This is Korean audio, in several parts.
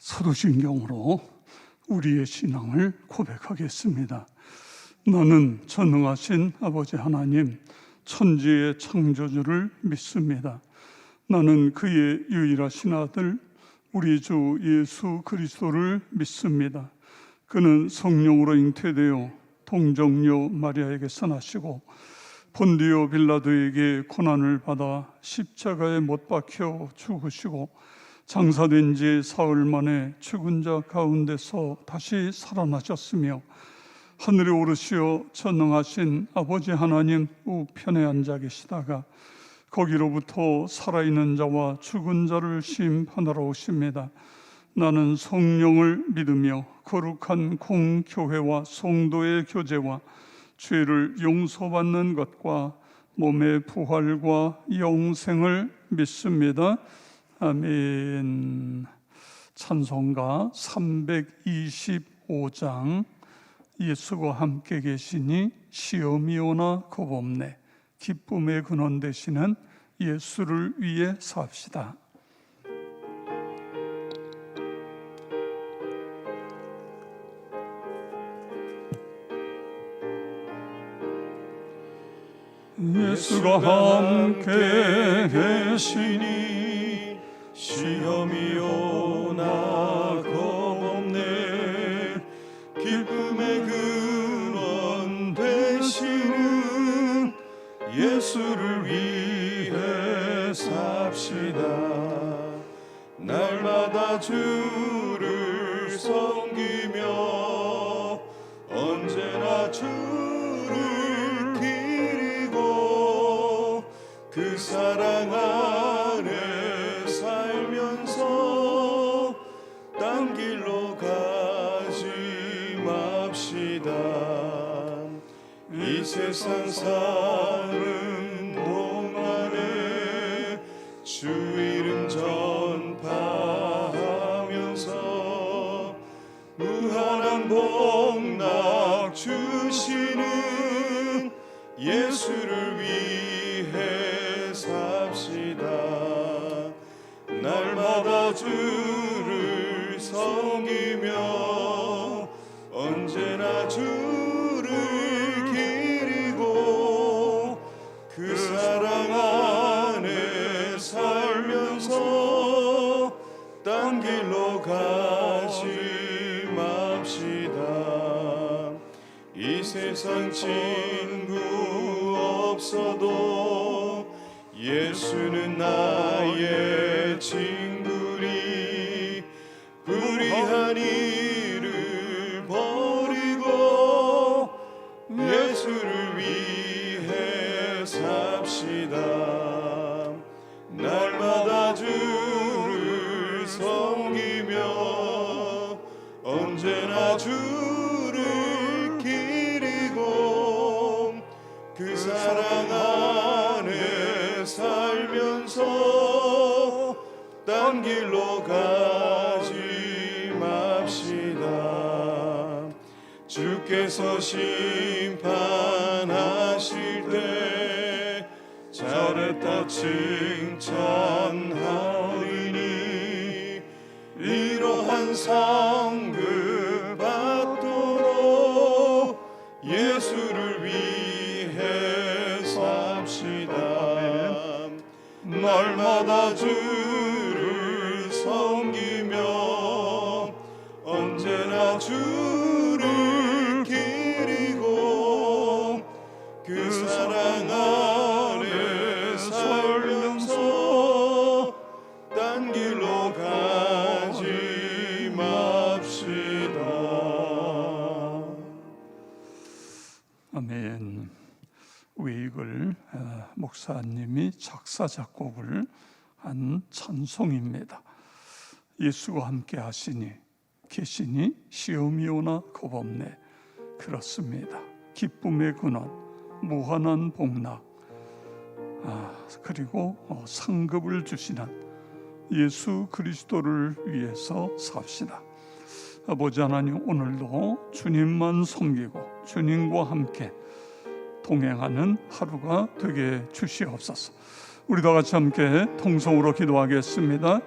사도신경으로 우리의 신앙을 고백하겠습니다. 나는 전능하신 아버지 하나님, 천지의 창조주를 믿습니다. 나는 그의 유일하신 아들 우리 주 예수 그리스도를 믿습니다. 그는 성령으로 잉태되어 동정녀 마리아에게서 나시고 본디오 빌라도에게 고난을 받아 십자가에 못 박혀 죽으시고 장사된 지 사흘 만에 죽은 자 가운데서 다시 살아나셨으며 하늘에 오르시어 전능하신 아버지 하나님 우편에 앉아 계시다가 거기로부터 살아있는 자와 죽은 자를 심판하러 오십니다. 나는 성령을 믿으며 거룩한 공교회와 성도의 교제와 죄를 용서받는 것과 몸의 부활과 영생을 믿습니다. 아멘. 찬송가 325장 예수가 함께 계시니 시험이 오나 겁없네. 기쁨의 근원 되시는 예수를 위해 삽시다. 예수가 함께 계시니 시험이 오나 겁없네. 기쁨의 근원 되시는 예수를 위해 삽시다. 날마다 주를 섬기며 언제나 주를 기리고 그 사랑 안에 살면서 딴 길로 가지 맙시다. 이 세상 사는 동안에 주 이름 전파하면서 무한한 복락 주시는 예수를 위해 삽시다. 날마다 주를 섬기며 언제나 주를 기리고 그 사랑 안에 살면서 딴 길로 가지 맙시다. 이 세상 친구 없어도 예수는 나의 친구니 불의한 일을 버리고 예수를 위해 삽시다. 날마다 주를 섬기며 언제나 주를 기리고 그 사랑 안에 살면서 딴 길로 가지 맙시다. 주께서 심판하실 때 잘했다 칭찬하리니 이러한 상급 받도록 예수를 위해 삽시다. 날마다 주를 섬기며 언제나 주를 기리고 그 사랑 안에 살면서 딴 길로 가지 맙시다. 아멘. 웨이글 목사님이 작사 작곡을 한 찬송입니다. 예수가 함께 하시니 계시니 시험이 오나 겁없네. 그렇습니다. 기쁨의 근원, 무한한 복락, 그리고 상급을 주시는 예수 그리스도를 위해서 삽시다. 아버지 하나님, 오늘도 주님만 섬기고 주님과 함께 동행하는 하루가 되게 주시옵소서. 우리 다 같이 함께 통성으로 기도하겠습니다.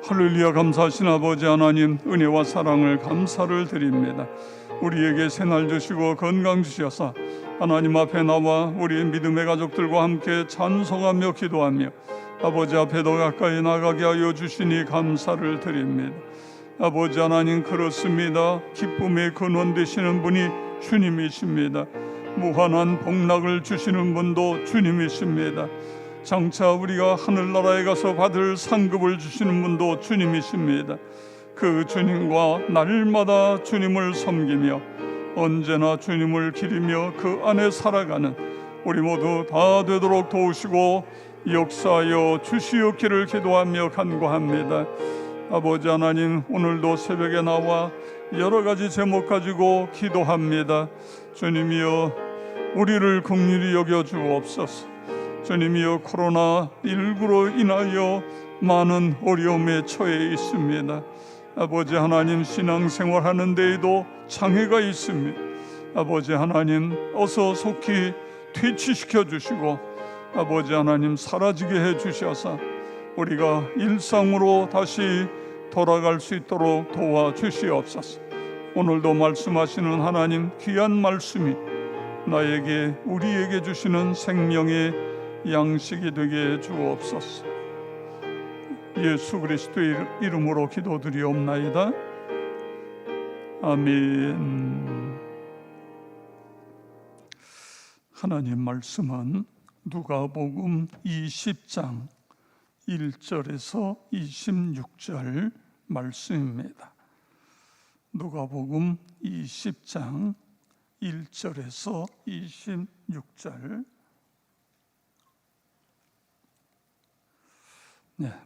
할렐루야. 감사하신 아버지 하나님, 은혜와 사랑을 감사를 드립니다. 우리에게 새날 주시고 건강 주셔서 하나님 앞에 나와 우리 믿음의 가족들과 함께 찬송하며 기도하며 아버지 앞에 더 가까이 나가게 하여 주시니 감사를 드립니다. 아버지 하나님, 그렇습니다. 기쁨의 근원 되시는 분이 주님이십니다. 무한한 복락을 주시는 분도 주님이십니다. 장차 우리가 하늘나라에 가서 받을 상급을 주시는 분도 주님이십니다. 그 주님과 날마다 주님을 섬기며 언제나 주님을 기리며 그 안에 살아가는 우리 모두 다 되도록 도우시고 역사하여 주시옵기를 기도하며 간구합니다. 아버지 하나님, 오늘도 새벽에 나와 여러 가지 제목 가지고 기도합니다. 주님이여, 우리를 긍휼히 여겨 주옵소서. 주님이여, 코로나19로 인하여 많은 어려움에 처해 있습니다. 아버지 하나님, 신앙생활 하는 데에도 장애가 있습니다. 아버지 하나님, 어서 속히 퇴치시켜 주시고 아버지 하나님, 사라지게 해 주셔서 우리가 일상으로 다시 돌아갈 수 있도록 도와주시옵소서. 오늘도 말씀하시는 하나님, 귀한 말씀이 나에게, 우리에게 주시는 생명의 양식이 되게 해 주옵소서. 예수 그리스도의 이름으로 기도드리옵나이다. 아멘. 하나님 말씀은 누가복음 20장 1절에서 26절 말씀입니다. 누가복음 20장 1절에서 26절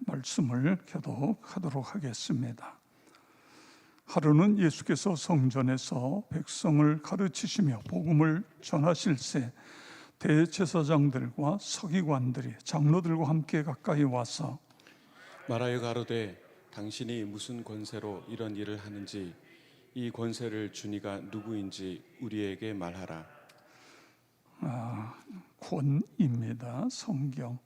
말씀을 교독하도록 하겠습니다. 하루는 예수께서 성전에서 백성을 가르치시며 복음을 전하실새 대제사장들과 서기관들이 장로들과 함께 가까이 와서 말하여 가로되 당신이 무슨 권세로 이런 일을 하는지 이 권세를 주니가 누구인지 우리에게 말하라. 권입니다. 성경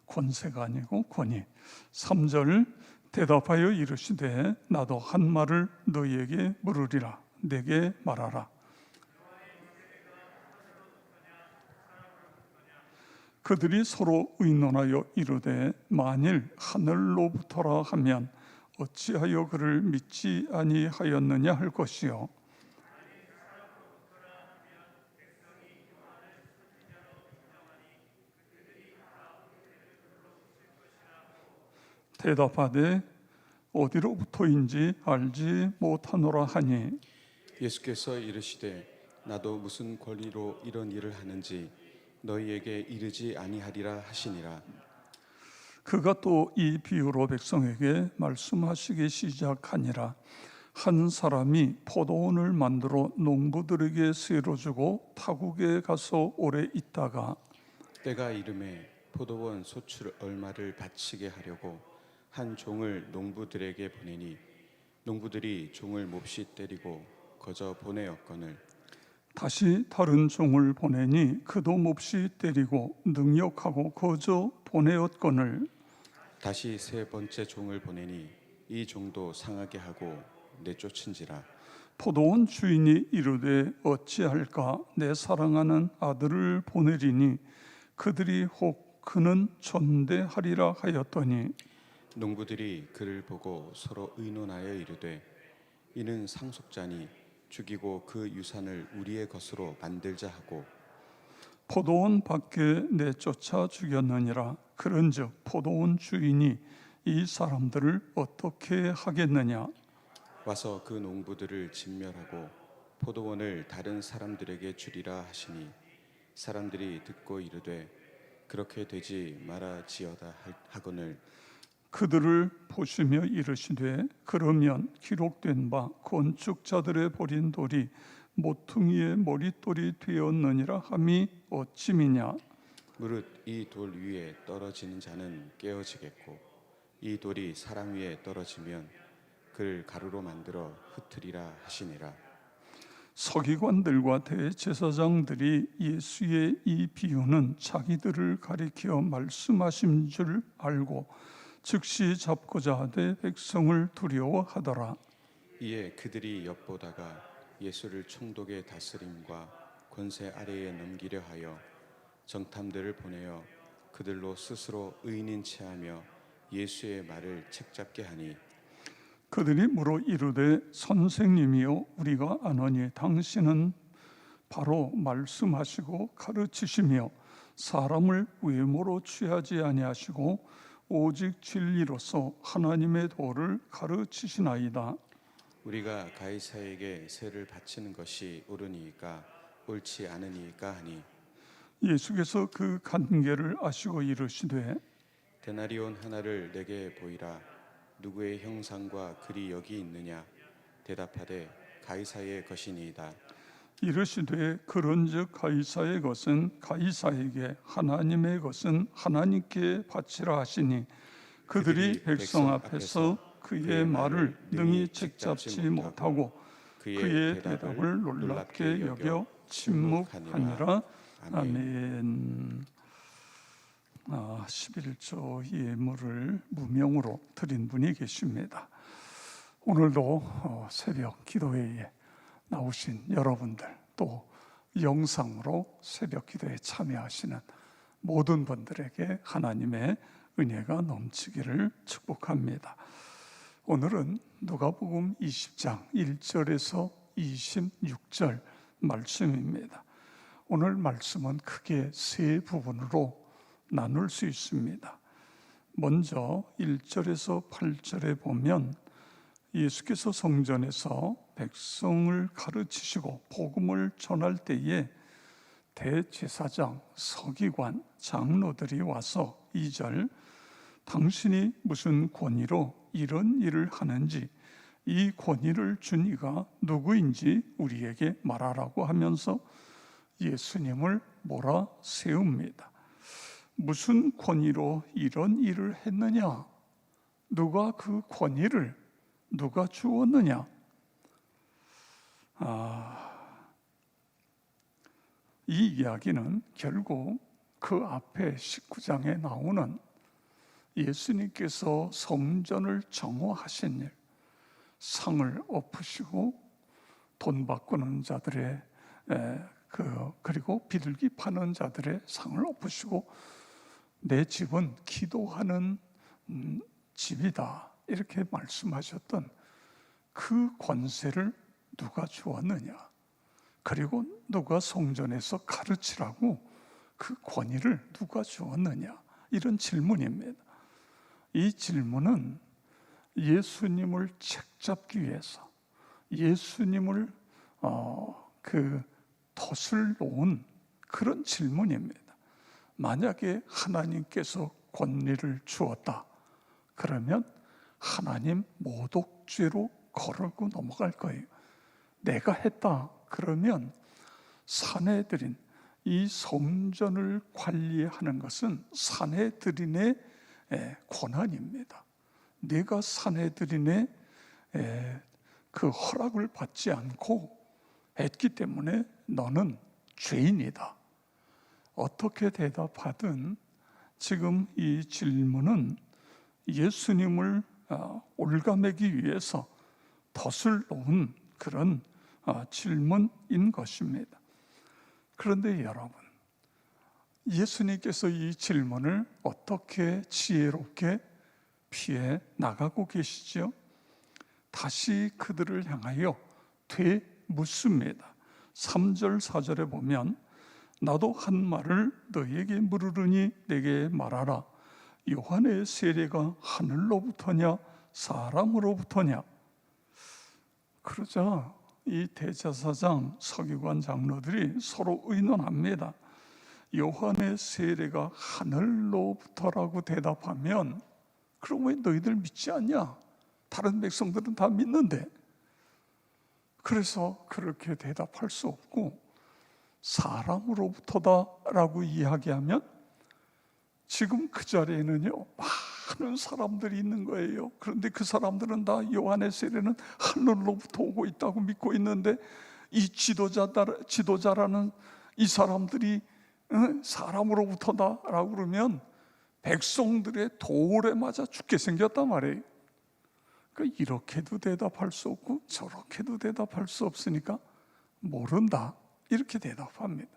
권세가 아니고 권위. 3절 대답하여 이르시되 나도 한 말을 너희에게 물으리라. 내게 말하라. 그들이 서로 의논하여 이르되 만일 하늘로부터라 하면 어찌하여 그를 믿지 아니하였느냐 할 것이요. 대답하되 어디로부터인지 알지 못하노라 하니 예수께서 이르시되 나도 무슨 권리로 이런 일을 하는지 너희에게 이르지 아니하리라 하시니라. 그가 또 이 비유로 백성에게 말씀하시기 시작하니라. 한 사람이 포도원을 만들어 농부들에게 쇠로 주고 타국에 가서 오래 있다가 때가 이름에 포도원 소출 얼마를 바치게 하려고 한 종을 농부들에게 보내니 농부들이 종을 몹시 때리고 거저 보내었거늘 다시 다른 종을 보내니 그도 몹시 때리고 능욕하고 거저 보내었거늘 다시 세 번째 종을 보내니 이 종도 상하게 하고 내쫓은지라. 포도원 주인이 이르되 어찌할까 내 사랑하는 아들을 보내리니 그들이 혹 그는 존대하리라 하였더니 농부들이 그를 보고 서로 의논하여 이르되 이는 상속자니 죽이고 그 유산을 우리의 것으로 만들자 하고 포도원 밖에 내쫓아 죽였느니라. 그런즉 포도원 주인이 이 사람들을 어떻게 하겠느냐. 와서 그 농부들을 진멸하고 포도원을 다른 사람들에게 주리라 하시니 사람들이 듣고 이르되 그렇게 되지 말아지어다 하거늘 그들을 보시며 이르시되 그러면 기록된 바 건축자들의 버린 돌이 모퉁이의 머릿돌이 되었느니라 함이 어찌미냐. 무릇 이 돌 위에 떨어지는 자는 깨어지겠고 이 돌이 사람 위에 떨어지면 그를 가루로 만들어 흩으리라 하시니라. 서기관들과 대제사장들이 예수의 이 비유는 자기들을 가리켜 말씀하신 줄 알고 즉시 잡고자 하되 백성을 두려워하더라. 이에 그들이 엿보다가 예수를 총독의 다스림과 권세 아래에 넘기려 하여 정탐들을 보내어 그들로 스스로 의인인 체하며 예수의 말을 책잡게 하니 그들이 물어 이르되 선생님이여 우리가 아노니 당신은 바로 말씀하시고 가르치시며 사람을 외모로 취하지 아니하시고 오직 진리로서 하나님의 도를 가르치시나이다. 우리가 가이사에게 세를 바치는 것이 옳으니까 옳지 않으니까 하니 예수께서 그 관계를 아시고 이르시되 데나리온 하나를 내게 보이라. 누구의 형상과 글이 여기 있느냐? 대답하되 가이사의 것이니이다. 이르시되 그런즉 가이사의 것은 가이사에게 하나님의 것은 하나님께 바치라 하시니 그들이 백성 앞에서 그의 말을 능히 책잡지 못하고 그의 대답을 놀랍게 여겨 침묵하니라. 아멘. 11조 예물을 무명으로 드린 분이 계십니다. 오늘도 새벽 기도회에 나오신 여러분들, 또 영상으로 새벽 기도에 참여하시는 모든 분들에게 하나님의 은혜가 넘치기를 축복합니다. 오늘은 누가복음 20장 1절에서 26절 말씀입니다. 오늘 말씀은 크게 세 부분으로 나눌 수 있습니다. 먼저 1절에서 8절에 보면 예수께서 성전에서 백성을 가르치시고 복음을 전할 때에 대제사장, 서기관, 장로들이 와서 2절 당신이 무슨 권위로 이런 일을 하는지 이 권위를 준 이가 누구인지 우리에게 말하라고 하면서 예수님을 몰아세웁니다. 무슨 권위로 이런 일을 했느냐? 누가 그 권위를 누가 주었느냐? 이 이야기는 결국 그 앞에 19장에 나오는 예수님께서 성전을 정화하신 일, 상을 엎으시고 돈 바꾸는 자들의 그리고 비둘기 파는 자들의 상을 엎으시고 내 집은 기도하는 집이다 이렇게 말씀하셨던 그 권세를 누가 주었느냐? 그리고 누가 성전에서 가르치라고 그 권위를 누가 주었느냐? 이런 질문입니다. 이 질문은 예수님을 책잡기 위해서 예수님을 그 덫을 놓은 그런 질문입니다. 만약에 하나님께서 권리를 주었다 그러면 하나님 모독죄로 거르고 넘어갈 거예요. 내가 했다 그러면 사내들인 이 성전을 관리하는 것은 사내들인의 권한입니다. 내가 사내들인의 그 허락을 받지 않고 했기 때문에 너는 죄인이다. 어떻게 대답하든 지금 이 질문은 예수님을 올가매기 위해서 덫을 놓은 그런 질문인 것입니다. 그런데 여러분, 예수님께서 이 질문을 어떻게 지혜롭게 피해 나가고 계시죠? 다시 그들을 향하여 되묻습니다. 3절 4절에 보면 나도 한 말을 너에게 물으르니 내게 말하라. 요한의 세례가 하늘로부터냐 사람으로부터냐? 그러자 이 대제사장 서기관 장로들이 서로 의논합니다. 요한의 세례가 하늘로부터라고 대답하면 그럼 왜 너희들 믿지 않냐? 다른 백성들은 다 믿는데. 그래서 그렇게 대답할 수 없고 사람으로부터다라고 이야기하면 지금 그 자리에는요 많은 사람들이 있는 거예요. 그런데 그 사람들은 다 요한의 세례는 하늘로부터 오고 있다고 믿고 있는데 이 지도자라는 이 사람들이 사람으로부터다라고 그러면 백성들의 돌에 맞아 죽게 생겼단 말이에요. 그러니까 이렇게도 대답할 수 없고 저렇게도 대답할 수 없으니까 모른다, 이렇게 대답합니다.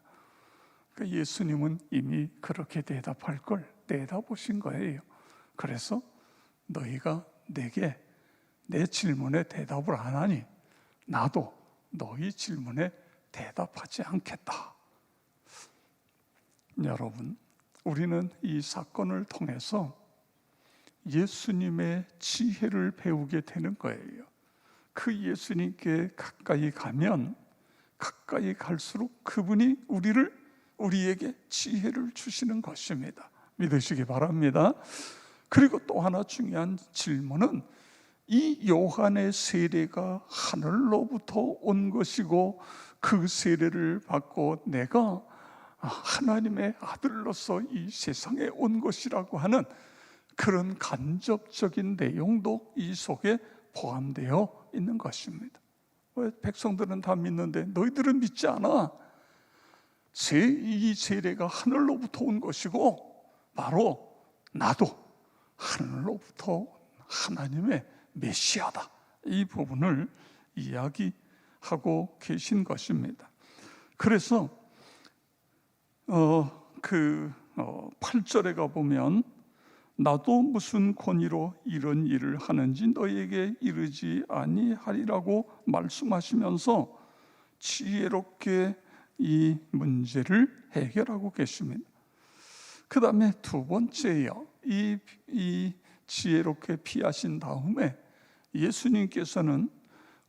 그러니까 예수님은 이미 그렇게 대답할 걸 내다보신 거예요. 그래서 너희가 내게 내 질문에 대답을 안 하니 나도 너희 질문에 대답하지 않겠다. 여러분, 우리는 이 사건을 통해서 예수님의 지혜를 배우게 되는 거예요. 그 예수님께 가까이 가면 가까이 갈수록 그분이 우리에게 지혜를 주시는 것입니다. 믿으시기 바랍니다. 그리고 또 하나 중요한 질문은 이 요한의 세례가 하늘로부터 온 것이고 그 세례를 받고 내가 하나님의 아들로서 이 세상에 온 것이라고 하는 그런 간접적인 내용도 이 속에 포함되어 있는 것입니다. 왜 백성들은 다 믿는데 너희들은 믿지 않아? 이 세례가 하늘로부터 온 것이고 바로 나도 하늘로부터 하나님의 메시아다, 이 부분을 이야기하고 계신 것입니다. 그래서 8절에 가보면 나도 무슨 권위로 이런 일을 하는지 너희에게 이르지 아니하리라고 말씀하시면서 지혜롭게 이 문제를 해결하고 계십니다. 그 다음에 두 번째요, 이 지혜롭게 피하신 다음에 예수님께서는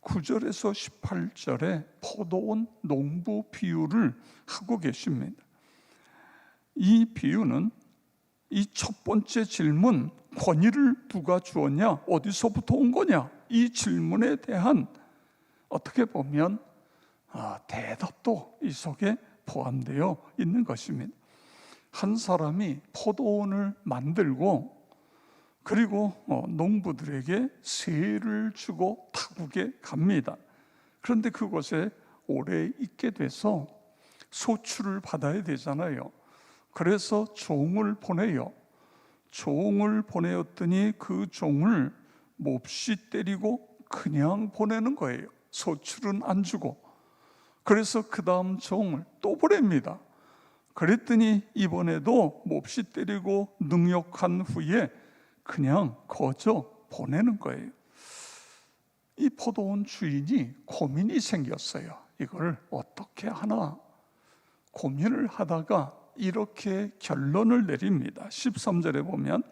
9절에서 18절에 포도원 농부 비유를 하고 계십니다. 이 비유는 이 첫 번째 질문, 권위를 누가 주었냐, 어디서부터 온 거냐, 이 질문에 대한 어떻게 보면 대답도 이 속에 포함되어 있는 것입니다. 한 사람이 포도원을 만들고 그리고 농부들에게 세를 주고 타국에 갑니다. 그런데 그곳에 오래 있게 돼서 소출을 받아야 되잖아요. 그래서 종을 보내요. 종을 보내었더니 그 종을 몹시 때리고 그냥 보내는 거예요. 소출은 안 주고. 그래서 그 다음 종을 또 보냅니다. 그랬더니 이번에도 몹시 때리고 능욕한 후에 그냥 거저 보내는 거예요. 이 포도원 주인이 고민이 생겼어요. 이걸 어떻게 하나 고민을 하다가 이렇게 결론을 내립니다. 13절에 보면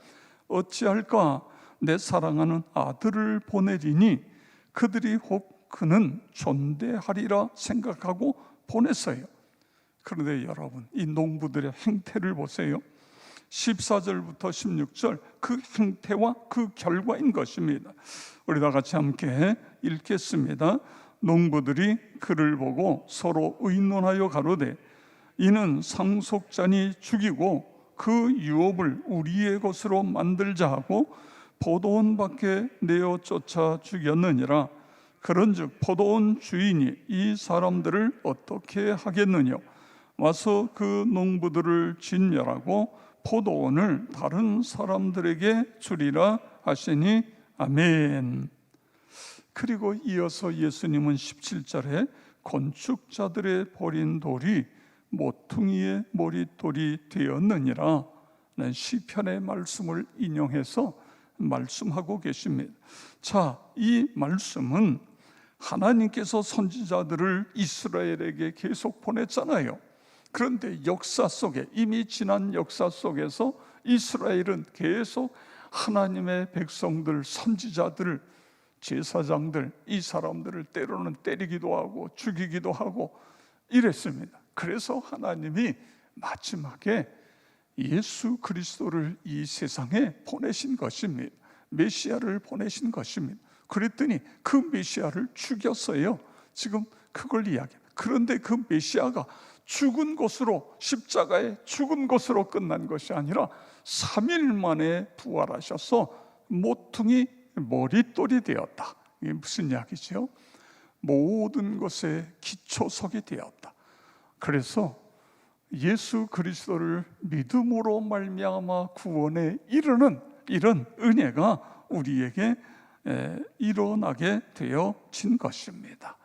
어찌할까, 내 사랑하는 아들을 보내리니 그들이 혹 그는 존대하리라 생각하고 보냈어요. 그런데 여러분, 이 농부들의 행태를 보세요. 14절부터 16절, 그 행태와 그 결과인 것입니다. 우리 다 같이 함께 읽겠습니다. 농부들이 그를 보고 서로 의논하여 가로되 이는 상속자니 죽이고 그 유업을 우리의 것으로 만들자 하고 포도원 밖에 내어 쫓아 죽였느니라. 그런즉 포도원 주인이 이 사람들을 어떻게 하겠느냐, 와서 그 농부들을 진멸하고 포도원을 다른 사람들에게 주리라 하시니 아멘. 그리고 이어서 예수님은 17절에 건축자들의 버린 돌이 모퉁이의 머릿돌이 되었느니라 는 시편의 말씀을 인용해서 말씀하고 계십니다. 자, 이 말씀은 하나님께서 선지자들을 이스라엘에게 계속 보냈잖아요. 그런데 역사 속에, 이미 지난 역사 속에서 이스라엘은 계속 하나님의 백성들, 선지자들, 제사장들, 이 사람들을 때로는 때리기도 하고 죽이기도 하고 이랬습니다. 그래서 하나님이 마지막에 예수 그리스도를 이 세상에 보내신 것입니다. 메시아를 보내신 것입니다. 그랬더니 그 메시아를 죽였어요. 지금 그걸 이야기합니다. 그런데 그 메시아가 죽은 것으로, 십자가에 죽은 것으로 끝난 것이 아니라 3일 만에 부활하셔서 모퉁이 머릿돌이 되었다. 이게 무슨 이야기죠? 모든 것의 기초석이 되었다. 그래서 예수 그리스도를 믿음으로 말미암아 구원에 이르는 이런 은혜가 우리에게 일어나게 되어진 것입니다.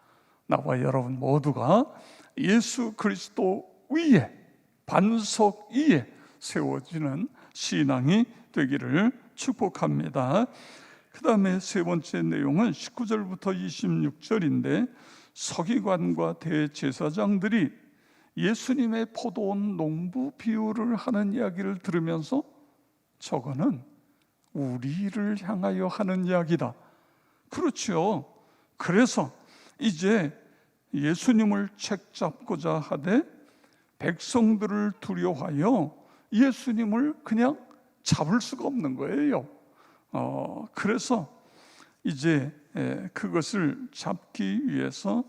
나와 여러분 모두가 예수 그리스도 위에, 반석 위에 세워지는 신앙이 되기를 축복합니다. 그 다음에 세 번째 내용은 19절부터 26절인데, 서기관과 대제사장들이 예수님의 포도원 농부 비유를 하는 이야기를 들으면서 저거는 우리를 향하여 하는 이야기다. 그렇죠. 그래서 이제 예수님을 책잡고자 하되 백성들을 두려워하여 예수님을 그냥 잡을 수가 없는 거예요. 그래서 이제 그것을 잡기 위해서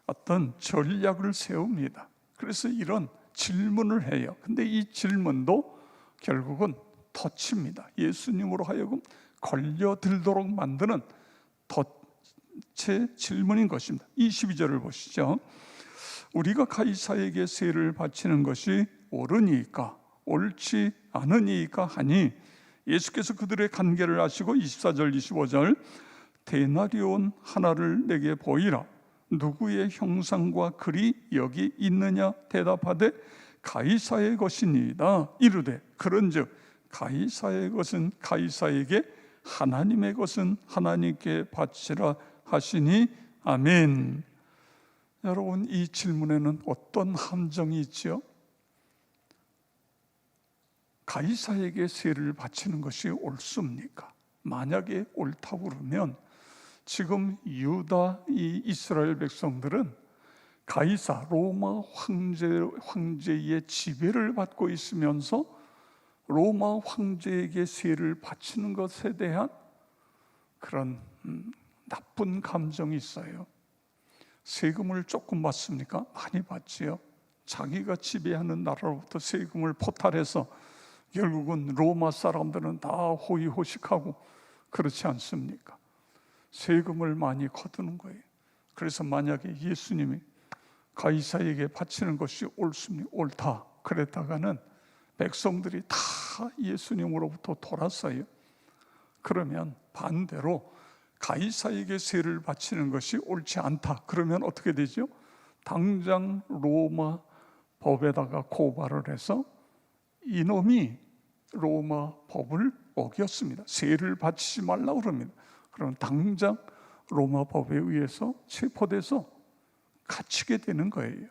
어떤 전략을 세웁니다. 그래서 이런 질문을 해요. 근데 이 질문도 결국은 덫입니다. 예수님으로 하여금 걸려들도록 만드는 덫의 질문인 것입니다. 22절을 보시죠. 우리가 가이사에게 세를 바치는 것이 옳으니까 옳지 않으니까 하니, 예수께서 그들의 간계를 아시고 24절 25절 데나리온 하나를 내게 보이라. 누구의 형상과 글이 여기 있느냐 대답하되 가이사의 것이니이다. 이르되 그런즉 가이사의 것은 가이사에게, 하나님의 것은 하나님께 바치라 하시니 아멘. 여러분, 이 질문에는 어떤 함정이 있죠? 가이사에게 세를 바치는 것이 옳습니까? 만약에 옳다고 그러면 지금 유다 이 이스라엘 백성들은 가이사 로마 황제의 지배를 받고 있으면서 로마 황제에게 세를 바치는 것에 대한 그런 나쁜 감정이 있어요. 세금을 조금 받습니까? 많이 받지요. 자기가 지배하는 나라로부터 세금을 포탈해서 결국은 로마 사람들은 다 호의호식하고 그렇지 않습니까? 세금을 많이 거두는 거예요. 그래서 만약에 예수님이 가이사에게 바치는 것이 옳다 그랬다가는 백성들이 다 예수님으로부터 돌았어요. 그러면 반대로 가이사에게 세를 바치는 것이 옳지 않다 그러면 어떻게 되죠? 당장 로마 법에다가 고발을 해서 이놈이 로마 법을 어겼습니다. 세를 바치지 말라고 그럽니다. 그럼 당장 로마 법에 의해서 체포돼서 갇히게 되는 거예요.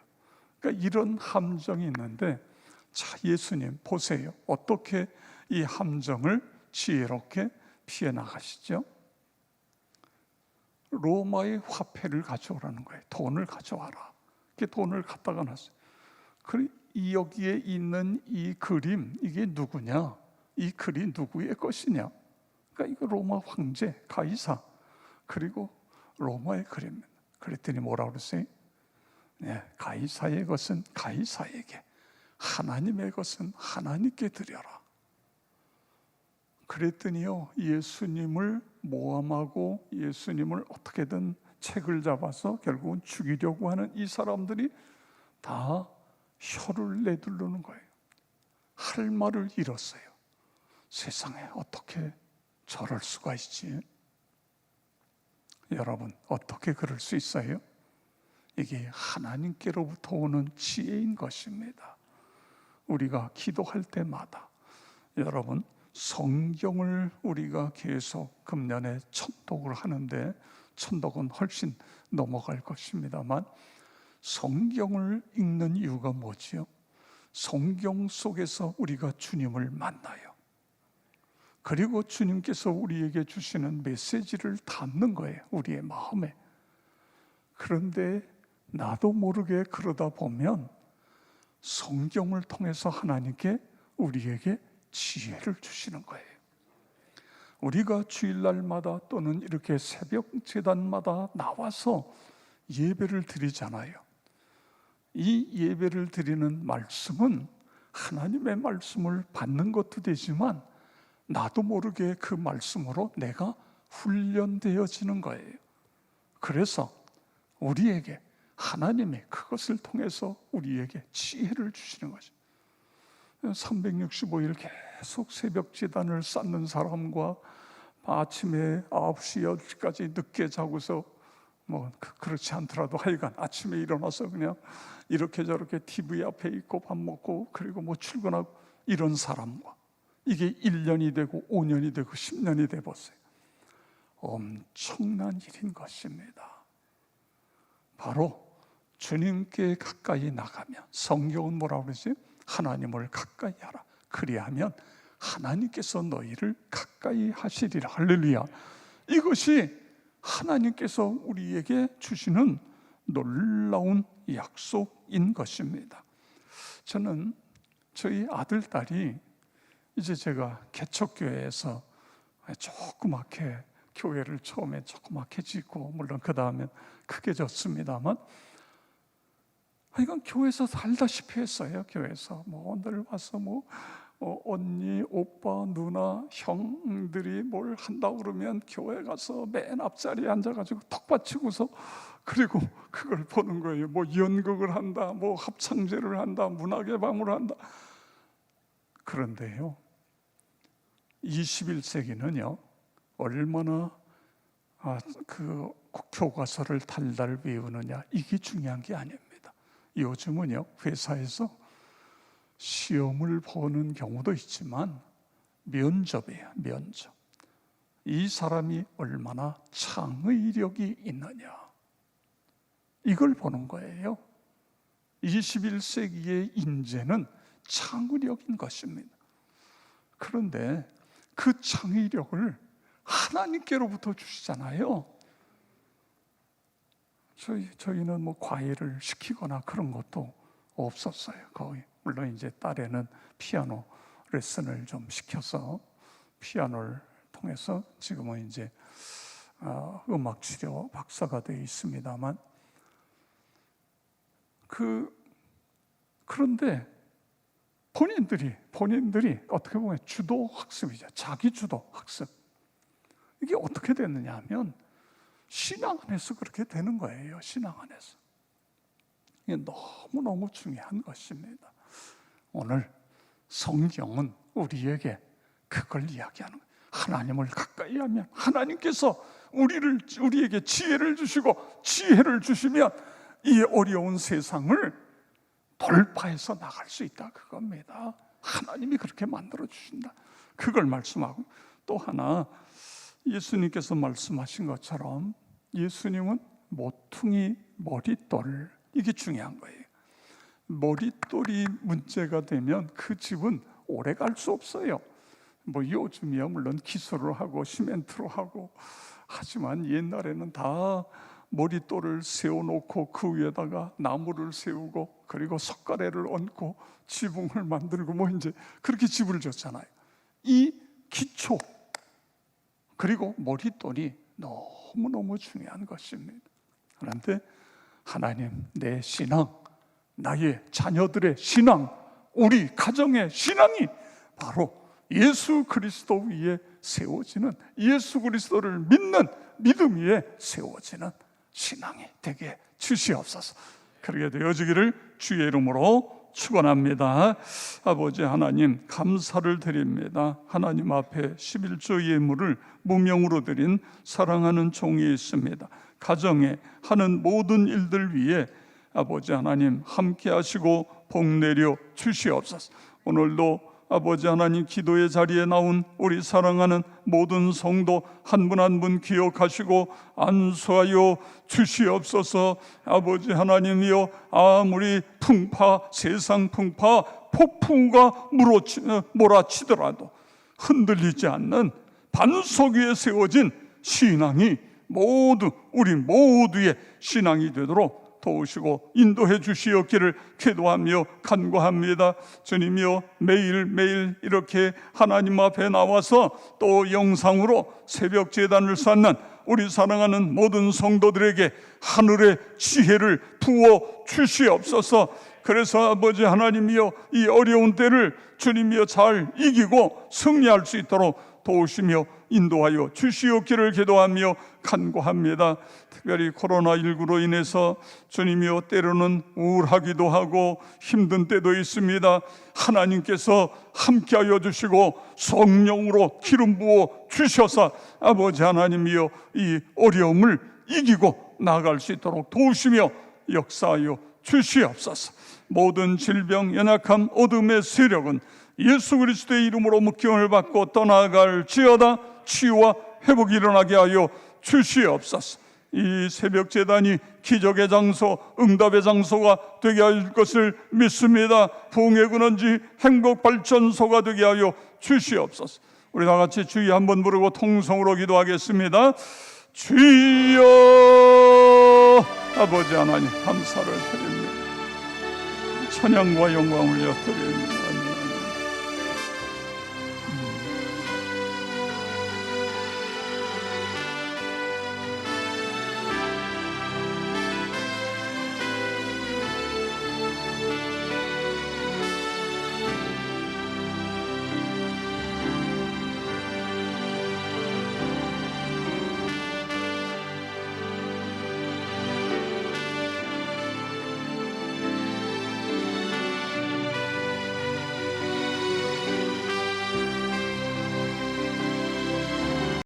그러니까 이런 함정이 있는데, 자, 예수님 보세요. 어떻게 이 함정을 지혜롭게 피해 나가시죠? 로마의 화폐를 가져오라는 거예요. 돈을 가져와라. 이렇게 돈을 갖다가 놨어요. 여기에 있는 이 그림, 이게 누구냐? 이 글이 누구의 것이냐? 그러니까 이거 로마 황제 가이사, 그리고 로마의 그림입니다. 그랬더니 뭐라고 그랬어요? 네, 가이사의 것은 가이사에게, 하나님의 것은 하나님께 드려라. 그랬더니요, 예수님을 모함하고 예수님을 어떻게든 책을 잡아서 결국은 죽이려고 하는 이 사람들이 다 혀를 내두르는 거예요. 할 말을 잃었어요. 세상에 어떻게 저럴 수가 있지? 여러분, 어떻게 그럴 수 있어요? 이게 하나님께로부터 오는 지혜인 것입니다. 우리가 기도할 때마다, 여러분, 성경을 우리가 계속 금년에 천독을 하는데, 천독은 훨씬 넘어갈 것입니다만, 성경을 읽는 이유가 뭐지요? 성경 속에서 우리가 주님을 만나요. 그리고 주님께서 우리에게 주시는 메시지를 담는 거예요, 우리의 마음에. 그런데 나도 모르게 그러다 보면 성경을 통해서 하나님께 우리에게 지혜를 주시는 거예요. 우리가 주일날마다 또는 이렇게 새벽 제단마다 나와서 예배를 드리잖아요. 이 예배를 드리는 말씀은 하나님의 말씀을 받는 것도 되지만 나도 모르게 그 말씀으로 내가 훈련되어지는 거예요. 그래서 우리에게 하나님의 그것을 통해서 우리에게 지혜를 주시는 것입니다. 365일 계속 새벽 제단을 쌓는 사람과 아침에 9시, 10시까지 늦게 자고서 그렇지 않더라도 하여간 아침에 일어나서 그냥 이렇게 저렇게 TV 앞에 있고 밥 먹고 그리고 출근하고 이런 사람과 이게 1년이 되고 5년이 되고 10년이 돼 보세요. 엄청난 일인 것입니다. 바로 주님께 가까이 나가면, 성경은 뭐라고 그러지? 하나님을 가까이 하라. 그리하면 하나님께서 너희를 가까이 하시리라. 할렐루야. 이것이 하나님께서 우리에게 주시는 놀라운 약속인 것입니다. 저는 저희 아들, 딸이 이제 제가 개척교회에서 조그맣게 교회를 처음에 조그맣게 짓고 물론 그 다음엔 크게 졌습니다만 하여간 교회에서 살다시피 했어요. 교회에서 늘 와서 언니, 오빠, 누나, 형들이 뭘 한다고 그러면 교회 가서 맨 앞자리에 앉아가지고 턱 받치고서 그리고 그걸 보는 거예요. 연극을 한다, 합창제를 한다, 문화개방을 한다. 그런데요, 21세기는요 얼마나 그 교과서를 달달 외우느냐 이게 중요한 게 아닙니다. 요즘은요 회사에서 시험을 보는 경우도 있지만 면접이에요. 면접. 이 사람이 얼마나 창의력이 있느냐 이걸 보는 거예요. 21세기의 인재는 창의력인 것입니다. 그런데 그 창의력을 하나님께로부터 주시잖아요. 저희는 과외를 시키거나 그런 것도 없었어요. 거의. 물론 이제 딸에는 피아노 레슨을 좀 시켜서 피아노를 통해서 지금은 이제 음악 치료 박사가 되어 있습니다만 그런데 본인들이 어떻게 보면 주도 학습이죠. 자기 주도 학습. 이게 어떻게 됐느냐 하면 신앙 안에서 그렇게 되는 거예요. 신앙 안에서. 이게 너무너무 중요한 것입니다. 오늘 성경은 우리에게 그걸 이야기하는 거예요. 하나님을 가까이 하면 하나님께서 우리에게 지혜를 주시고 지혜를 주시면 이 어려운 세상을 돌파해서 나갈 수 있다 그겁니다. 하나님이 그렇게 만들어 주신다. 그걸 말씀하고 또 하나 예수님께서 말씀하신 것처럼 예수님은 모퉁이 머릿돌 이게 중요한 거예요. 머릿돌이 문제가 되면 그 집은 오래 갈 수 없어요. 요즘이야 물론 기술을 하고 시멘트로 하고 하지만 옛날에는 다 머릿돌을 세워놓고 그 위에다가 나무를 세우고 그리고 석가래를 얹고 지붕을 만들고 이제 그렇게 집을 졌잖아요. 이 기초 그리고 머릿돌이 너무너무 중요한 것입니다. 그런데 하나님, 내 신앙, 나의 자녀들의 신앙, 우리 가정의 신앙이 바로 예수 그리스도 위에 세워지는, 예수 그리스도를 믿는 믿음 위에 세워지는 신앙이 되게 주시옵소서. 그렇게 되어지기를 주의 이름으로 축원합니다. 아버지 하나님 감사를 드립니다. 하나님 앞에 11조 예물을 무명으로 드린 사랑하는 종이 있습니다. 가정에 하는 모든 일들 위해 아버지 하나님 함께 하시고 복 내려 주시옵소서. 오늘도 아버지 하나님 기도의 자리에 나온 우리 사랑하는 모든 성도 한 분 한 분 기억하시고 안수하여 주시옵소서. 아버지 하나님이여, 아무리 세상 풍파 폭풍우가 몰아치더라도 흔들리지 않는 반석 위에 세워진 신앙이 우리 모두의 신앙이 되도록 도우시고 인도해 주시옵기를 기도하며 간구합니다. 주님이여, 매일매일 이렇게 하나님 앞에 나와서 또 영상으로 새벽 제단을 쌓는 우리 사랑하는 모든 성도들에게 하늘의 지혜를 부어 주시옵소서. 그래서 아버지 하나님이여, 이 어려운 때를 주님이여 잘 이기고 승리할 수 있도록 도우시며 인도하여 주시옵기를 기도하며 간구합니다. 특별히 코로나19로 인해서 주님이여 때로는 우울하기도 하고 힘든 때도 있습니다. 하나님께서 함께하여 주시고 성령으로 기름 부어 주셔서 아버지 하나님이여 이 어려움을 이기고 나아갈 수 있도록 도우시며 역사하여 주시옵소서. 모든 질병, 연약함, 어둠의 세력은 예수 그리스도의 이름으로 묶임을 받고 떠나갈지어다. 치유와 회복이 일어나게 하여 주시옵소서. 이 새벽 제단이 기적의 장소, 응답의 장소가 되게 할 것을 믿습니다. 부흥의 근원지, 행복 발전소가 되게 하여 주시옵소서. 우리 다 같이 주여 한번 부르고 통성으로 기도하겠습니다. 주여, 아버지 하나님 감사를 드립니다. 찬양과 영광을 드립니다.